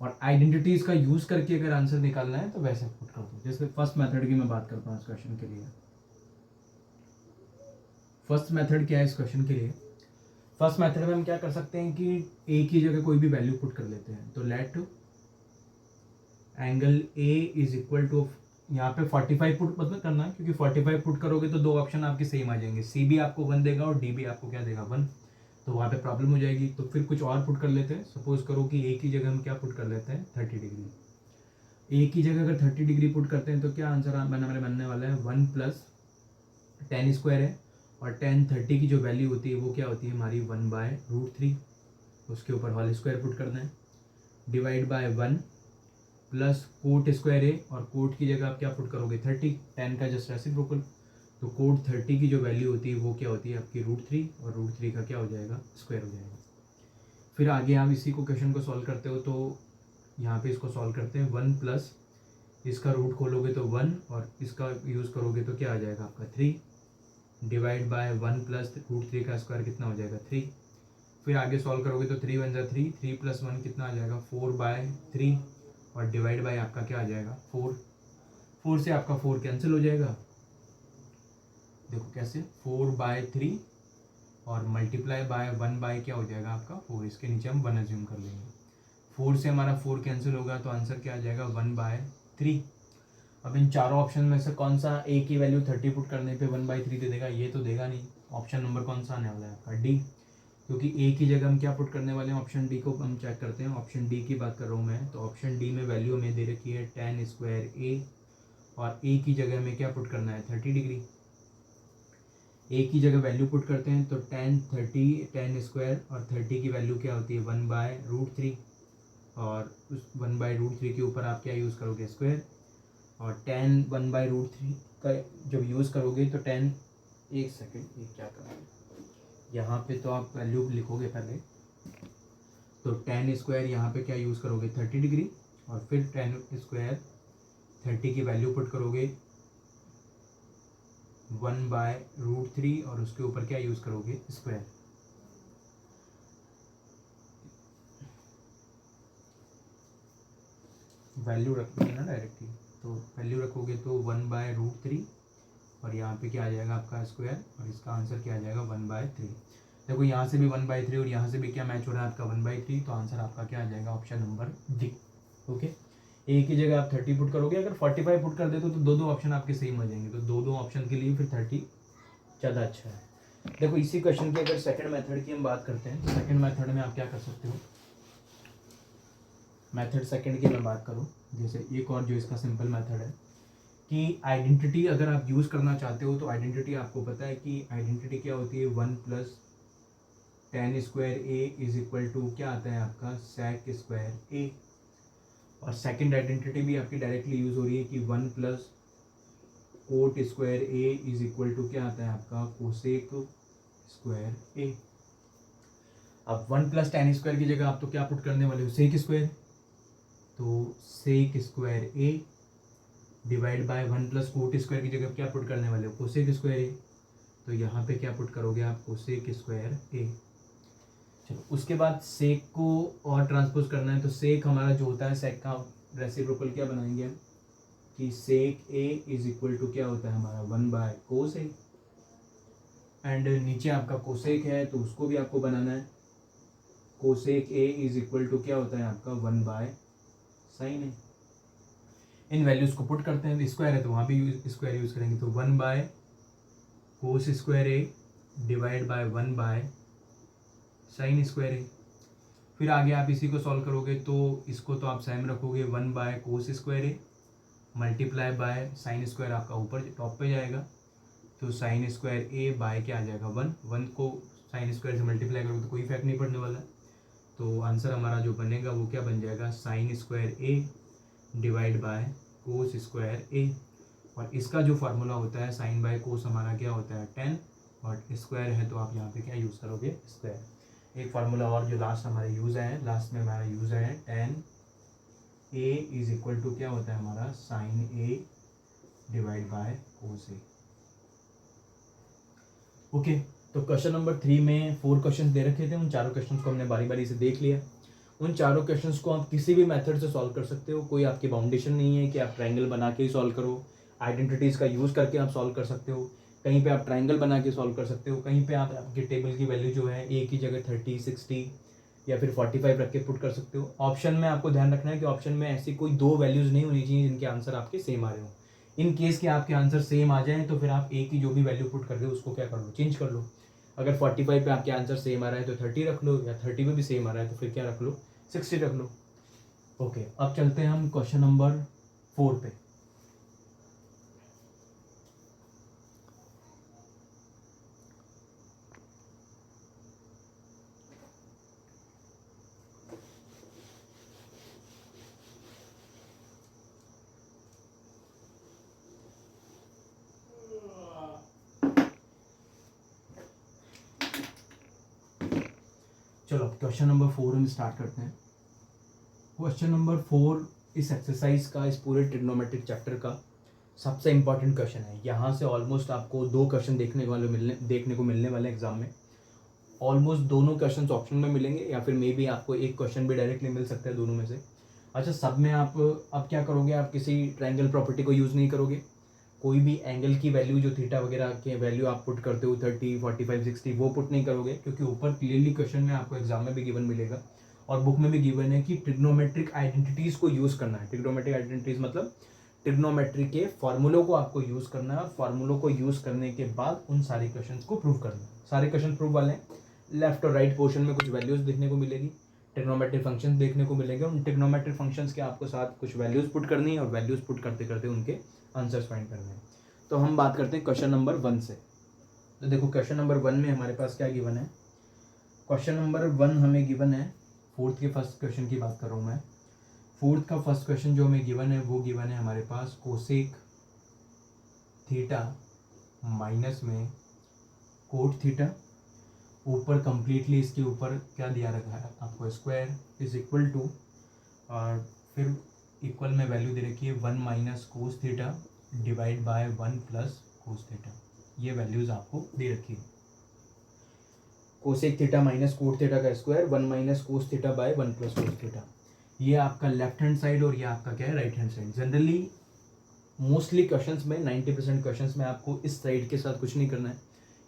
Speaker 1: और आइडेंटिटीज का यूज करके अगर आंसर निकालना है तो वैसे पुट कर दो। जैसे फर्स्ट मेथड की मैं बात करता हूँ इस क्वेश्चन के लिए। फर्स्ट मेथड क्या है इस क्वेश्चन के लिए, फर्स्ट मेथड में हम क्या कर सकते हैं कि ए की जगह कोई भी वैल्यू पुट कर लेते हैं। तो let angle A is equal to, यहाँ पे 45 पुट मतलब करना है, क्योंकि 45 पुट करोगे तो दो ऑप्शन आपके सेम आ जाएंगे, सी भी आपको 1 देगा और डी भी आपको क्या देगा 1, तो वहाँ पे प्रॉब्लम हो जाएगी। तो फिर कुछ और पुट कर लेते हैं। सपोज करो कि ए की जगह हम क्या पुट कर लेते हैं 30 डिग्री। ए की जगह अगर 30 डिग्री पुट करते हैं तो क्या आंसर हमारे बनने वाला है 1+tan² है, और tan 30 की जो वैल्यू होती है वो क्या होती है हमारी 1/√3, उसके ऊपर होल स्क्वायर पुट करना है, डिवाइड बाय 1 प्लस कोट² है, और कोट की जगह आप क्या पुट करोगे 30, tan का जस्ट रेसिप्रोकल, तो कोट 30 की जो वैल्यू होती है वो क्या होती है आपकी √3, और √3 का क्या हो जाएगा स्क्वायर हो जाएगा। फिर आगे आप इसी को क्वेश्चन को सॉल्व करते हो, तो यहाँ पे इसको सॉल्व करते हैं 1 प्लस इसका रूट खोलोगे तो 1, और इसका यूज़ करोगे तो क्या आ जाएगा आपका 3, डिवाइड बाय 1 प्लस √3 का स्क्वायर कितना हो जाएगा 3। फिर आगे सॉल्व करोगे तो 3 × 3, 3 + 1 कितना आ जाएगा 4/3, और डिवाइड बाय आपका क्या आ जाएगा 4, 4 से आपका 4 कैंसिल हो जाएगा। देखो कैसे 4/3 और मल्टीप्लाई बाय 1 क्या हो जाएगा आपका 4, इसके नीचे हम 1 अज्यूम कर लेंगे। 4 से हमारा 4 कैंसिल होगा तो आंसर क्या आ जाएगा 1/3। अब इन चारों ऑप्शन में से कौन सा ए की वैल्यू 30 पुट करने पे 1/3 दे देगा, ये तो देगा नहीं। ऑप्शन नंबर कौन सा आने वाला है आपका डी, क्योंकि ए की जगह हम क्या पुट करने वाले हैं ऑप्शन डी को हम चेक करते हैं। ऑप्शन डी की बात कर रहा हूँ मैं, तो ऑप्शन डी में वैल्यू हमें दे रखी है tan² ए, और ए की जगह हमें क्या पुट करना है 30 डिग्री। ए की जगह वैल्यू पुट करते हैं तो tan 30 tan² और 30 की वैल्यू क्या होती है 1/√3, और उस 1/√3 के ऊपर आप क्या यूज़ करोगे स्क्वायर, और tan 1/√3 का जब यूज़ करोगे तो tan, एक सेकेंड ये क्या करना है, यहाँ पे तो आप वैल्यू लिखोगे पहले, तो tan² यहाँ पे क्या यूज़ करोगे 30 डिग्री, और फिर tan² 30 की वैल्यू पुट करोगे 1/√3, और उसके ऊपर क्या यूज़ करोगे स्क्वायर। वैल्यू रखोगे ना डायरेक्टली, तो वैल्यू रखोगे तो 1/√3, और यहाँ पे क्या आ जाएगा आपका स्क्वायर, और इसका आंसर क्या आ जाएगा 1/3। देखो यहाँ से भी 1/3 और यहाँ से भी क्या मैच हो रहा है आपका 1/3, तो आंसर आपका क्या आ जाएगा ऑप्शन नंबर डी। ओके, ए की जगह आप 30 पुट करोगे, अगर 45 पुट कर देते तो दो ऑप्शन आपके सेम आ जाएंगे, तो दो ऑप्शन के लिए फिर 30 ज़्यादा अच्छा है। देखो इसी क्वेश्चन की अगर सेकंड मेथड की हम बात करते हैं, सेकंड मेथड में आप क्या कर सकते हो, मेथड सेकंड की मैं बात करूँ, जैसे एक और जो इसका सिंपल मेथड है कि आइडेंटिटी अगर आप यूज़ करना चाहते हो तो आइडेंटिटी आपको पता है कि आइडेंटिटी क्या होती है, 1 + tan square A is equal to क्या आता है आपका sec स्क्वायर ए। और सेकंड आइडेंटिटी भी आपकी डायरेक्टली यूज़ हो रही है कि 1 + cot square A is equal to क्या आता है आपका कोसेक स्क्वायर ए। अब 1 + tan स्क्वायर की जगह आप तो क्या पुट करने वाले हो, सेक स्क्वायर, तो sec square A divide by 1 + cot square की जगह क्या पुट करने वाले हो, कोसेक स्क्वायर ए, तो यहाँ पे क्या पुट करोगे आप, कोसेक स्क्वायर ए। चलो उसके बाद सेक को और ट्रांसपोज करना है, तो सेक हमारा जो होता है सेक का रेसिप्रोकल क्या बनाएंगे हम कि सेक ए इज इक्वल टू क्या होता है हमारा 1/cos ए, एंड नीचे आपका कोसेक है तो उसको भी आपको बनाना है, cosec A is equal to क्या होता है आपका 1/sin ए। इन वैल्यूज को पुट करते हैं, स्क्वायर है तो वहाँ भी स्क्वायर यूज करेंगे, तो 1/cos square A divide by 1/sin square A. फिर आगे आप इसी को सॉल्व करोगे तो इसको तो आप सेम रखोगे, 1/cos square A multiply by sine square आपका ऊपर टॉप पे जाएगा, तो साइन स्क्वायर ए बाय क्या आ जाएगा 1 को साइन स्क्वायर से मल्टीप्लाई करोगे तो कोई इफेक्ट नहीं पड़ने वाला, तो आंसर हमारा जो बनेगा वो क्या बन जाएगा sine square A divide by cos square A. और इसका जो फार्मूला होता है साइन बाय कोस हमारा क्या होता है 10, और स्क्वायर है तो आप यहाँ पे क्या यूज़ करोगे स्क्वायर। एक फार्मूला और जो लास्ट हमारे यूज़ है, लास्ट में हमारा यूज़ है tan A is equal to क्या होता है हमारा sine A divide by cos A. Okay, तो क्वेश्चन नंबर 3 में 4 क्वेश्चन दे रखे थे, उन चारों क्वेश्चन को हमने बारी बारी से देख लिया। उन चारों क्वेश्चंस को आप किसी भी मेथड से सॉल्व कर सकते हो, कोई आपकी बाउंडेशन नहीं है कि आप ट्रायंगल बना के ही सॉल्व करो, आइडेंटिटीज़ का यूज़ करके आप सॉल्व कर सकते हो, कहीं पे आप ट्रायंगल बना के सॉल्व कर सकते हो, कहीं पे आप आपके टेबल की वैल्यू जो है ए की जगह 30, 60 या फिर 45 रख के पुट कर सकते हो। ऑप्शन में आपको ध्यान रखना है कि ऑप्शन में ऐसी कोई 2 वैल्यूज़ नहीं होनी चाहिए जिनके आंसर आपके सेम आ रहे हो। इन केस के आपके आंसर सेम आ जाएँ तो फिर आप ए की जो भी वैल्यू पुट कर रहे हो उसको क्या कर लो, चेंज कर लो। अगर 45 पे आपके आंसर सेम आ रहा है तो 30 रख लो, या 30 में भी सेम आ रहा है तो फिर क्या रख लो 60 रख लो। ओके, अब चलते हैं हम क्वेश्चन नंबर 4 पे। चलो क्वेश्चन नंबर 4 हम स्टार्ट करते हैं। क्वेश्चन नंबर 4 इस एक्सरसाइज का, इस पूरे ट्रिग्नोमेट्रिक चैप्टर का सबसे इंपॉर्टेंट क्वेश्चन है। यहाँ से ऑलमोस्ट आपको 2 क्वेश्चन देखने को मिलने वाले एग्जाम में। ऑलमोस्ट दोनों क्वेश्चन ऑप्शन में मिलेंगे या फिर मे बी आपको एक क्वेश्चन भी डायरेक्टली मिल सकता है दोनों में से। अच्छा, सब में आप अब क्या करोगे, आप किसी ट्रायंगल प्रॉपर्टी को यूज़ नहीं करोगे, कोई भी एंगल की वैल्यू जो थीटा वगैरह के वैल्यू आप पुट करते हो 30, 45, 60 वो पुट नहीं करोगे, क्योंकि ऊपर क्लियरली क्वेश्चन में आपको एग्जाम में भी गिवन मिलेगा और बुक में भी गिवन है कि ट्रिग्नोमेट्रिक आइडेंटिटीज़ को यूज़ करना है। ट्रिग्नोमेट्रिक आइडेंटिटीज़ मतलब ट्रिग्नोमेट्री के फॉर्मूलों को आपको यूज़ करना है, और फॉर्मूलों को यूज़ करने के बाद उन सारे क्वेश्चन को प्रूव करना है। सारे क्वेश्चन प्रूव वाले हैं, लेफ्ट और राइट पोर्शन में कुछ वैल्यूज़ देखने को मिलेगी, ट्रिग्नोमेट्रिक फंक्शंस देखने को मिलेंगे, उन ट्रिग्नोमेट्रिक फंक्शंस के आपको साथ कुछ वैल्यूज़ पुट करनी है और वैल्यूज़ पुट करते करते उनके आंसर्स फाइंड करने हैं। तो हम बात करते हैं क्वेश्चन नंबर 1 से। तो देखो क्वेश्चन नंबर 1 में हमारे पास क्या गिवन है, क्वेश्चन नंबर 1 हमें गिवन है, फोर्थ के फर्स्ट क्वेश्चन की बात कर रहा हूँ मैं। फोर्थ का फर्स्ट क्वेश्चन जो हमें गिवन है वो गिवन है हमारे पास कोसेक थीटा माइनस में कोट थीटा, ऊपर कंप्लीटली इसके ऊपर क्या दिया रखा है आपको स्क्वायर इज इक्वल टू, और फिर इक्वल में वैल्यू दे रखी है 1 - cos theta divide by 1 + cos theta. ये वैल्यूज़ आपको दे रखी है, cosec theta minus cot theta का square 1 - cos theta by 1 + cos theta. ये आपका लेफ्ट हैंड साइड और ये आपका क्या है right hand side. Generally mostly questions में 90% क्वेश्चंस में आपको इस साइड के साथ कुछ नहीं करना है,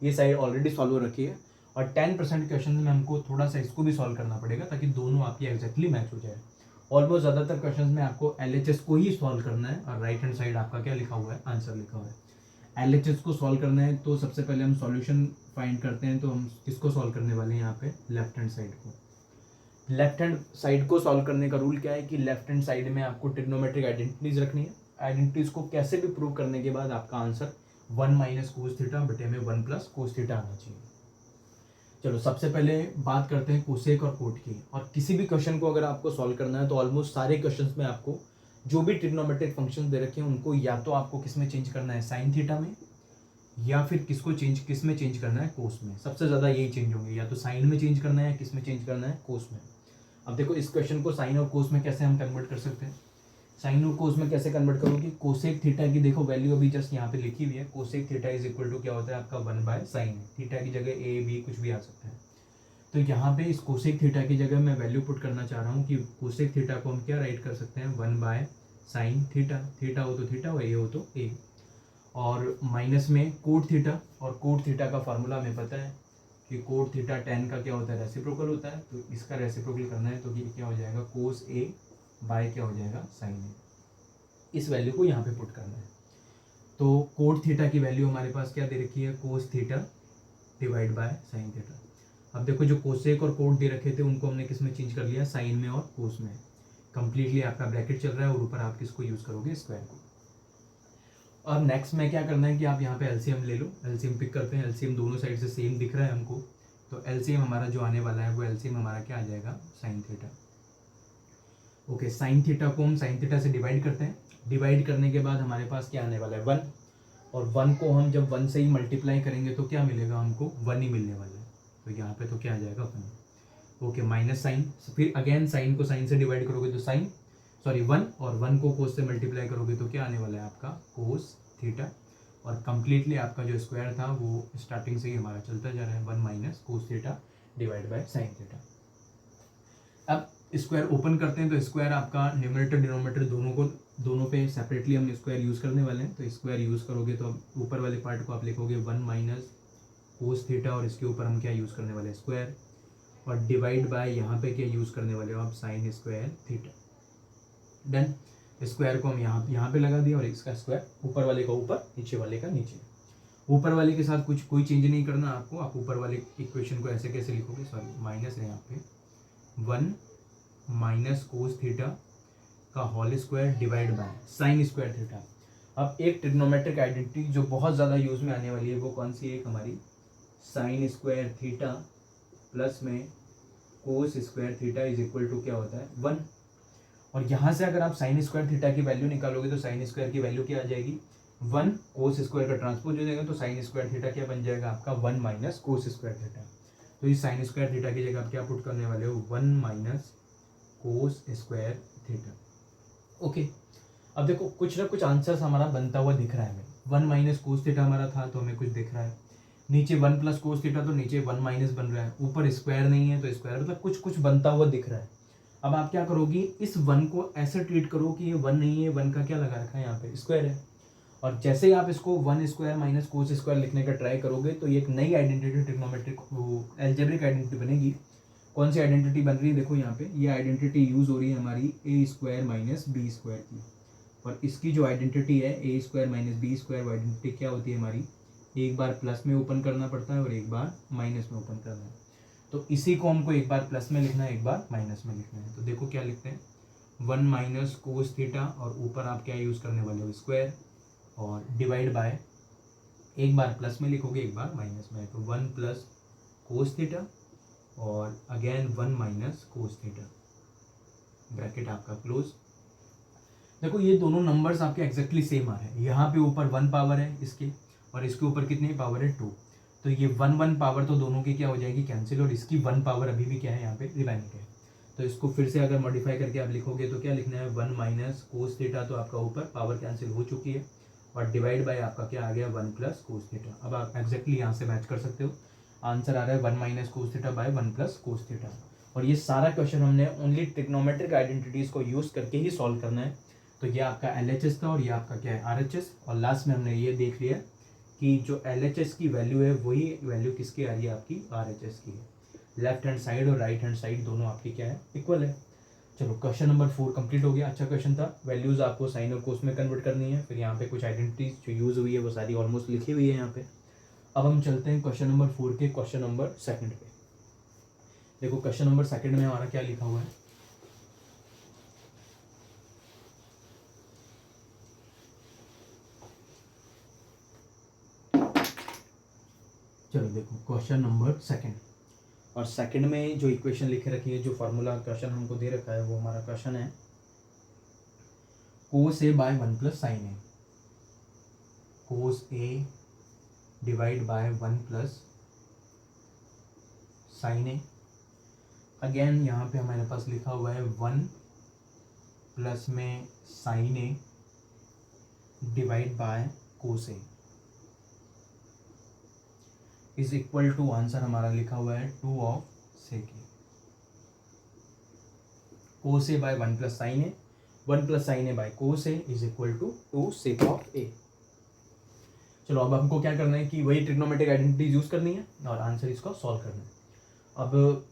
Speaker 1: ये साइड ऑलरेडी सॉल्व हो रखी है, और 10% क्वेश्चन में हमको थोड़ा सा इसको भी सॉल्व करना पड़ेगा ताकि दोनों आपकी एग्जैक्टली मैच हो जाए। ऑलमोस्ट ज़्यादातर क्वेश्चंस में आपको LHS को ही सॉल्व करना है, और राइट हैंड साइड आपका क्या लिखा हुआ है आंसर लिखा हुआ है। LHS को सॉल्व करना है तो सबसे पहले हम सॉल्यूशन फाइंड करते हैं। तो हम किसको सॉल्व करने वाले हैं यहाँ पे, लेफ्ट हैंड साइड को। लेफ्ट हैंड साइड को सॉल्व करने का रूल क्या है कि लेफ्ट हैंड साइड में आपको ट्रिग्नोमेट्रिक आइडेंटिटीज रखनी है। आइडेंटिटीज को कैसे भी प्रूव करने के बाद आपका आंसर 1 माइनस कोस थीटा बटे में 1 प्लस कोस थीटा आना चाहिए। चलो सबसे पहले बात करते हैं कोसेक और कोट की। और किसी भी क्वेश्चन को अगर आपको सॉल्व करना है तो ऑलमोस्ट सारे क्वेश्चंस में आपको जो भी ट्रिग्नोमेट्रिक फंक्शंस दे रखे हैं उनको या तो आपको किस में चेंज करना है, साइन थीटा में, या फिर किस में चेंज करना है, कोस में। सबसे ज़्यादा यही चेंज होंगे, या तो साइन में चेंज करना है या किस में चेंज करना है, कोस में। अब देखो इस क्वेश्चन को साइन और कोस में कैसे हम कन्वर्ट कर सकते हैं। साइन और कोस में कैसे कन्वर्ट करोगे, कोसेक थीटा की देखो वैल्यू अभी जस्ट यहाँ पे लिखी हुई है। Cosec theta is equal to क्या होता है आपका 1/sin। थीटा की जगह ए बी कुछ भी आ सकता है। तो यहाँ पे इस कोसेक थीटा की जगह मैं वैल्यू पुट करना चाह रहा हूँ कि कोसेक थीटा को हम क्या राइट कर सकते हैं, 1/sin थीटा। थीटा हो तो थीटा और ए हो तो ए। और माइनस में कोट थीटा, और कोट थीटा का फार्मूला हमें पता है कि कोट थीटा tan का क्या होता है, रेसिप्रोकल होता है। तो इसका रेसिप्रोकल करना है तो ये क्या हो जाएगा, कोस ए बाय क्या हो जाएगा, साइन ए। इस वैल्यू को यहाँ पे पुट करना है। तो कोट थीटा की वैल्यू हमारे पास क्या दे रखी है, कोस theta divide by sine theta. अब देखो जो कोसेक और कोट दे रखे थे उनको हमने किस में चेंज कर लिया, साइन में और कोस में। कंप्लीटली आपका ब्रैकेट चल रहा है और ऊपर आप किसको यूज करोगे, स्क्वायर को। अब नेक्स्ट में क्या करना है कि आप यहाँ पे एलसीएम ले लो। एलसीएम पिक करते हैं। एलसीएम दोनों साइड से सेम दिख रहा है हमको, तो एलसीएम हमारा जो आने वाला है वो एलसीएम हमारा क्या आ जाएगा, sine theta. Okay, sine theta को हम साइन थीटा से डिवाइड करते हैं। डिवाइड करने के बाद हमारे पास क्या आने वाला है, 1। और 1 को हम जब 1 से ही मल्टीप्लाई करेंगे तो क्या मिलेगा हमको, 1 ही मिलने वाला है। तो यहाँ पे तो क्या आ जाएगा, 1। ओके, माइनस साइन, फिर अगेन साइन को साइन से डिवाइड करोगे तो 1, और 1 को कोस से मल्टीप्लाई करोगे तो क्या आने वाला है आपका, कोस थीटा। और कंप्लीटली आपका जो स्क्वायर था वो स्टार्टिंग से ही हमारा चलता जा रहा है, 1 minus cos theta divide by sine theta. अब स्क्वायर ओपन करते हैं तो स्क्वायर आपका न्यूमरेटर डिनोमिनेटर दोनों पे सेपरेटली हम स्क्वायर यूज़ करने वाले हैं। तो स्क्वायर यूज़ करोगे तो ऊपर वाले पार्ट को आप लिखोगे 1 माइनस कोस थीटा, और इसके ऊपर हम क्या यूज़ करने वाले हैं, स्क्वायर। और डिवाइड बाय यहाँ पे क्या यूज़ करने वाले हो आप, sine square theta. Done. Square को हम यहाँ पे लगा दिया और इसका स्क्वायर, ऊपर वाले का ऊपर, नीचे वाले का नीचे। ऊपर वाले के साथ कोई चेंज नहीं करना आपको। आप ऊपर वाले इक्वेशन को ऐसे कैसे लिखोगे, सॉरी माइनस है यहाँ पे, 1 माइनस कोस थीटा का whole square divide by sine square theta. अब एक ट्रिग्नोमेट्रिक आइडेंटिटी जो बहुत ज़्यादा यूज में आने वाली है वो कौन सी है, एक हमारी साइन स्क्वायर थीटा प्लस में cos square theta is equal to क्या होता है, 1। और यहाँ से अगर आप साइन स्क्वायर थीटा की वैल्यू निकालोगे तो साइन स्क्वायर की वैल्यू क्या आ जाएगी, 1। कोस स्क्वायर का ट्रांसपोज हो जाएगा तो साइन स्क्वायर थीटा क्या बन जाएगा आपका, 1 माइनस कोस स्क्वायर थीटा। तो इस साइन स्क्वायर थीटा की जगह आप क्या पुट करने वाले हो, 1 माइनस कोस स्क्वायर थीटा। ओके, अब देखो कुछ ना कुछ आंसर्स हमारा बनता हुआ दिख रहा है हमें। 1 माइनस कोस थीटा हमारा था तो हमें कुछ दिख रहा है, नीचे 1 प्लस कोस थीटा तो नीचे 1 माइनस बन रहा है, ऊपर स्क्वायर नहीं है तो स्क्वायर, मतलब कुछ बनता हुआ दिख रहा है। अब आप क्या करोगी, इस 1 को ऐसे ट्रीट करो कि ये 1 नहीं है, 1 का क्या लगा रखा है यहाँ पे, स्क्वायर है। और जैसे ही आप इसको 1 स्क्वायर माइनस कोस स्क्वायर लिखने का ट्राई करोगे तो ये एक नई आइडेंटिटी ट्रिग्नोमेट्रिक एल्जेब्रिक आइडेंटिटी बनेगी। कौन सी आइडेंटिटी बन रही है, देखो यहाँ पे ये आइडेंटिटी यूज हो रही है हमारी ए स्क्वायर माइनस बी स्क्वायर की। और इसकी जो आइडेंटिटी है ए स्क्वायर माइनस बी स्क्वायर, वो आइडेंटिटी क्या होती है हमारी, एक बार प्लस में ओपन करना पड़ता है और एक बार माइनस में ओपन करना है। तो इसी को हमको एक बार प्लस में लिखना है, एक बार माइनस में लिखना है। तो देखो क्या लिखते हैं, 1 माइनस कोस थीटा, और ऊपर आप क्या यूज़ करने वाले हो, स्क्वायर, और डिवाइड बाय, एक बार प्लस में लिखोगे एक बार माइनस में। तो 1 प्लस कोस थीटा और again 1 minus cos theta, bracket आपका क्लोज। देखो ये दोनों नंबर्स आपके एग्जैक्टली सेम आ रहे हैं। यहाँ पे ऊपर 1 पावर है इसके, और इसके ऊपर कितनी पावर है, 2। तो ये 1 पावर तो दोनों की क्या हो जाएगी, कैंसिल, और इसकी 1 पावर अभी भी क्या है यहाँ पे, रिमेनिंग है। तो इसको फिर से अगर मॉडिफाई करके आप लिखोगे तो क्या लिखना है, 1 माइनस कोस थीटा, तो आपका ऊपर पावर कैंसिल हो चुकी है, और डिवाइड बाय आपका क्या आ गया, 1 प्लस कोस थीटा। अब आप एग्जैक्टली यहाँ से मैच कर सकते हो, आंसर आ रहा है 1 minus cos theta by 1 plus cos theta. और ये सारा क्वेश्चन हमने ओनली ट्रिग्नोमेट्रिक आइडेंटिटीज को यूज करके ही सॉल्व करना है। तो ये आपका LHS था और ये आपका क्या है, RHS। और लास्ट में हमने ये देख लिया कि जो LHS की वैल्यू है वही वैल्यू किसकी आ रही है, आपकी RHS की है। लेफ्ट हैंड साइड और राइट हैंड साइड दोनों आपकी क्या है, इक्वल है। चलो क्वेश्चन नंबर 4 कंप्लीट हो गया। अच्छा क्वेश्चन था। वैल्यूज़ आपको साइन और कोस में कन्वर्ट करनी है। फिर यहाँ पे कुछ आइडेंटिटीज जो यूज़ हुई है वो सारी ऑलमोस्ट लिखी हुई है यहाँ पे। अब हम चलते हैं क्वेश्चन नंबर 4 के क्वेश्चन नंबर 2 पे। देखो क्वेश्चन नंबर 2 में हमारा क्या लिखा हुआ है। चलो देखो क्वेश्चन नंबर 2 और 2 में जो इक्वेशन लिखे रखी है, जो फार्मूला क्वेश्चन हमको दे रखा है, वो हमारा क्वेश्चन है cos A by 1 plus sine A. Cos A divide by 1 plus sine A. Again यहाँ पे हमारे पास लिखा हुआ है 1 प्लस में sine A divide by cos A is equal to, answer हमारा लिखा हुआ है 2 of sec A. Cos A by 1 plus sine A, 1 plus sine A by cos A is equal to 2 sec of A. चलो अब हमको क्या करना है कि वही ट्रिग्नोमेट्रिक आइडेंटिटीज यूज करनी है और आंसर इसको सॉल्व करना है। अब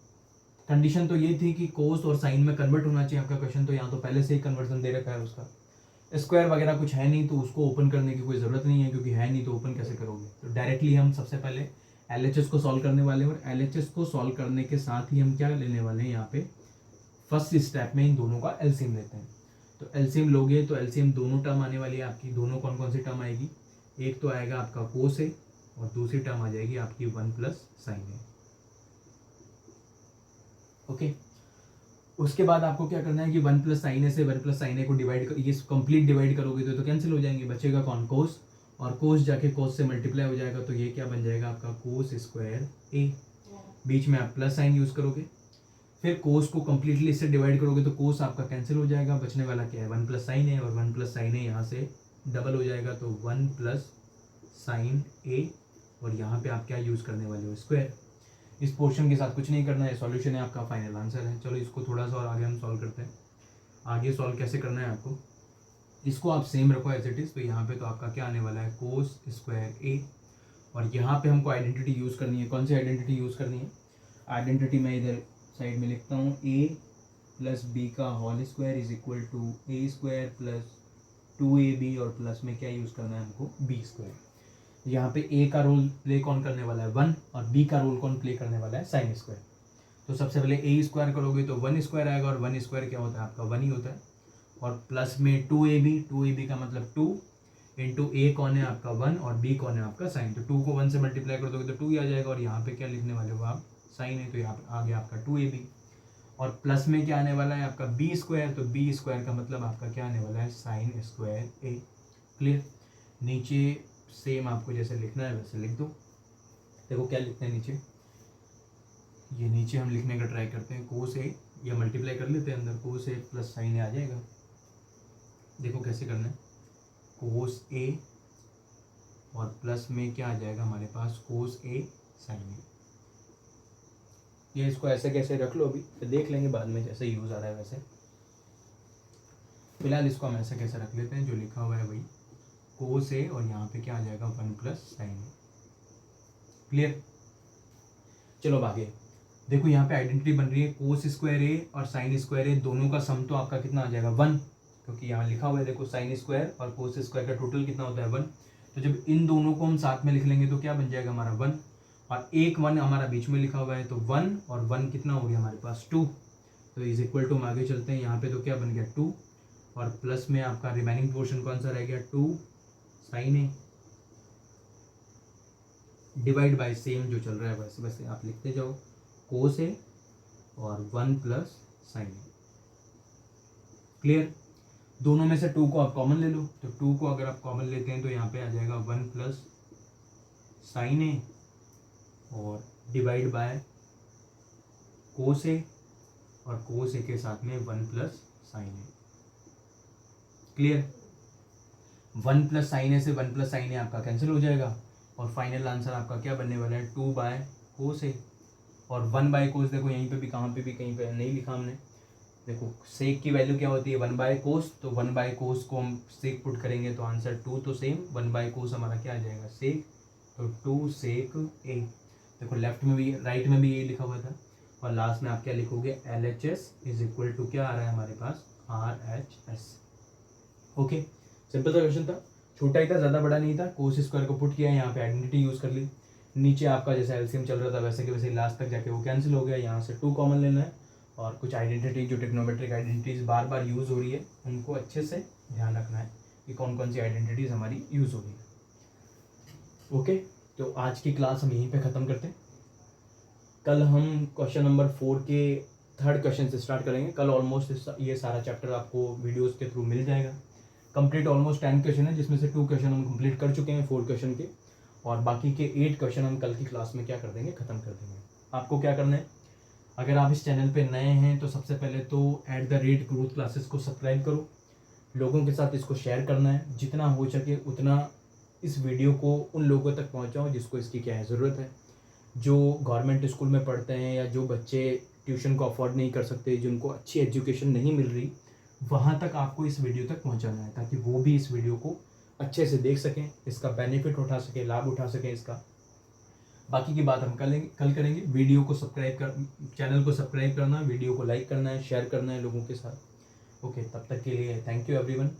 Speaker 1: कंडीशन तो ये थी कि कोस और साइन में कन्वर्ट होना चाहिए आपका क्वेश्चन, तो यहाँ तो पहले से ही कन्वर्जन दे रखा है उसका। स्क्वायर वगैरह कुछ है नहीं तो उसको ओपन करने की कोई ज़रूरत नहीं है, क्योंकि है नहीं तो ओपन कैसे करोगे। तो डायरेक्टली हम सबसे पहले LHS को सॉल्व करने वाले हैं और LHS को सॉल्व करने के साथ ही हम क्या लेने वाले हैं, यहाँ पे फर्स्ट स्टेप में इन दोनों का एलसीएम लेते हैं। तो एलसीएम लोगे तो एलसीएम दोनों टर्म आने वाली है आपकी। दोनों कौन कौन सी टर्म आएगी, एक तो आएगा आपका कोस ए और दूसरी टर्म आ जाएगी आपकी 1 प्लस साइन ए। ओके, उसके बाद आपको क्या करना है कि 1 प्लस साइन ए से 1 प्लस साइन ए को डिवाइड कर, ये कंप्लीट डिवाइड करोगे तो कैंसिल हो जाएंगे, बचेगा कौन, कोस, और कोस जाके कोस से मल्टीप्लाई हो जाएगा, तो ये क्या बन जाएगा आपका कोस स्क्वायर ए। बीच में आप प्लस साइन यूज करोगे, फिर कोस को कंप्लीटली इससे डिवाइड करोगे तो कोस आपका कैंसिल हो जाएगा, बचने वाला क्या है 1 प्लस साइन ए, और 1 प्लस साइन ए यहाँ से डबल हो जाएगा तो 1 प्लस साइन ए, और यहाँ पे आप क्या यूज करने वाले हो, स्क्वायर। इस पोर्शन के साथ कुछ नहीं करना है, सॉल्यूशन है आपका, फाइनल आंसर है। चलो इसको थोड़ा सा और आगे हम सॉल्व करते हैं। आगे सॉल्व कैसे करना है आपको, इसको आप सेम रखो एज इट इज़। तो यहाँ पे तो आपका क्या आने वाला है कोस स्क्वायर ए, और यहाँ पे हमको आइडेंटिटी यूज़ करनी है। कौन सी आइडेंटिटी यूज़ करनी है, आइडेंटिटी मैं इधर साइड में लिखता हूँ, ए प्लस बी का whole square is equal to A square plus 2ab, और प्लस में क्या यूज़ करना है हमको, बी स्क्वायर। यहाँ पे ए का रोल प्ले कौन करने वाला है 1, और बी का रोल कौन प्ले करने वाला है साइन स्क्वायर। तो सबसे पहले ए स्क्वायर करोगे तो 1 स्क्वायर आएगा, और 1 स्क्वायर क्या होता है आपका 1 ही होता है, और प्लस में 2ab का मतलब 2 इंटू ए कौन है आपका 1 और बी कौन है आपका साइन। तो 2 को 1 से मल्टीप्लाई कर दोगे तो 2 ही आ जाएगा, और यहाँ पे क्या लिखने वाले हो आप, साइन है, तो यहाँ पे आ गया आपका 2ab, और प्लस में क्या आने वाला है आपका बी स्क्वायर। तो बी स्क्वायर का मतलब आपका क्या आने वाला है साइन स्क्वायर ए। क्लियर, नीचे सेम आपको जैसे लिखना है वैसे लिख दो। देखो क्या लिखते हैं नीचे, ये नीचे हम लिखने का ट्राई करते हैं, कोस ए, या मल्टीप्लाई कर लेते हैं अंदर, कोस ए प्लस साइन ए आ जाएगा। देखो कैसे करना है, कोस ए और प्लस में क्या आ जाएगा हमारे पास, कोस ए साइन ए। ये इसको ऐसे कैसे रख लो, अभी फिर देख लेंगे बाद में जैसे यूज़ आ रहा है वैसे। फिलहाल इसको हम ऐसे कैसे रख लेते हैं, जो लिखा हुआ है वही कोस ए, और यहाँ पे क्या आ जाएगा 1 प्लस साइन ए। क्लियर, चलो अब आगे देखो, यहाँ पे आइडेंटिटी बन रही है कोस स्क्वायर ए और साइन स्क्वायर ए, दोनों का सम तो आपका कितना आ जाएगा 1, क्योंकि यहाँ लिखा हुआ है देखो साइन स्क्वायर और कोस स्क्वायर का टोटल कितना होता है 1। तो जब इन दोनों को हम साथ में लिख लेंगे तो क्या बन जाएगा हमारा 1, और एक 1 हमारा बीच में लिखा हुआ है, तो 1 और 1 कितना हो गया हमारे पास 2। तो इज इक्वल टू हम आगे चलते हैं, यहाँ पे तो क्या बन गया 2, और प्लस में आपका रिमेनिंग पोर्शन कौन सा रह गया 2 sine A, divide by same जो चल रहा है वैसे वैसे आप लिखते जाओ, कोस ए और 1 प्लस साइन ए। क्लियर, दोनों में से 2 को आप कॉमन ले लो, तो 2 को अगर आप कॉमन लेते हैं तो यहाँ पे आ जाएगा 1 प्लस साइन ए और डिवाइड बाय कोस ए, और कोस ए के साथ में 1 प्लस साइन ए। क्लियर, 1 प्लस साइन ए से 1 प्लस साइन ए आपका कैंसिल हो जाएगा, और फाइनल आंसर आपका क्या बनने वाला है 2 बाय कोस ए, और 1 बाय कोस देखो यहीं पे भी, कहाँ पे भी कहीं पे नहीं लिखा हमने। देखो सेक की वैल्यू क्या होती है 1 बाय कोस, तो 1 बाय कोस को हम सेक पुट करेंगे तो आंसर 2 तो सेम, 1 बाय कोस हमारा क्या आ जाएगा सेक, तो 2 सेक ए। देखो लेफ्ट में भी राइट में भी ये लिखा हुआ था, और लास्ट में आप क्या लिखोगे, LHS इज इक्वल टू क्या आ रहा है हमारे पास, RHS। ओके, सिंपल सा क्वेश्चन था, छोटा ही था, ज़्यादा बड़ा नहीं था। कोस स्क्वायर को पुट किया, यहाँ पे आइडेंटिटी यूज़ कर ली, नीचे आपका जैसे एलसीएम चल रहा था वैसे के वैसे लास्ट तक जाके वो कैंसिल हो गया, यहाँ से 2 कॉमन लेना है और कुछ आइडेंटिटी जो टेक्नोमेट्रिक आइडेंटिटीज बार बार यूज़ हो रही है उनको अच्छे से ध्यान रखना है कि कौन कौन सी आइडेंटिटीज हमारी यूज़ हो रही है। ओके, तो आज की क्लास हम यहीं पे ख़त्म करते हैं। कल हम क्वेश्चन नंबर 4 के थर्ड क्वेश्चन से स्टार्ट करेंगे। कल ऑलमोस्ट ये सारा चैप्टर आपको वीडियोस के थ्रू मिल जाएगा। कंप्लीट ऑलमोस्ट 10 क्वेश्चन है, जिसमें से 2 क्वेश्चन हम कंप्लीट कर चुके हैं 4 क्वेश्चन के, और बाकी के 8 क्वेश्चन हम कल की क्लास में क्या कर देंगे, ख़त्म कर देंगे। आपको क्या करना है, अगर आप इस चैनल पे नए हैं तो सबसे पहले तो @ग्रोथ क्लासेस को सब्सक्राइब करो, लोगों के साथ इसको शेयर करना है, जितना हो सके उतना इस वीडियो को उन लोगों तक पहुँचाओ जिसको इसकी क्या है ज़रूरत है, जो गवर्नमेंट स्कूल में पढ़ते हैं या जो बच्चे ट्यूशन को अफोर्ड नहीं कर सकते, जिनको अच्छी एजुकेशन नहीं मिल रही, वहाँ तक आपको इस वीडियो तक पहुँचाना है ताकि वो भी इस वीडियो को अच्छे से देख सकें, इसका बेनिफिट उठा सकें, लाभ उठा सकें इसका। बाकी की बात हम कल करेंगे। वीडियो को सब्सक्राइब कर, चैनल को सब्सक्राइब करना, वीडियो को लाइक करना है, शेयर करना है लोगों के साथ। ओके, तब तक के लिए थैंक यू एवरीवन।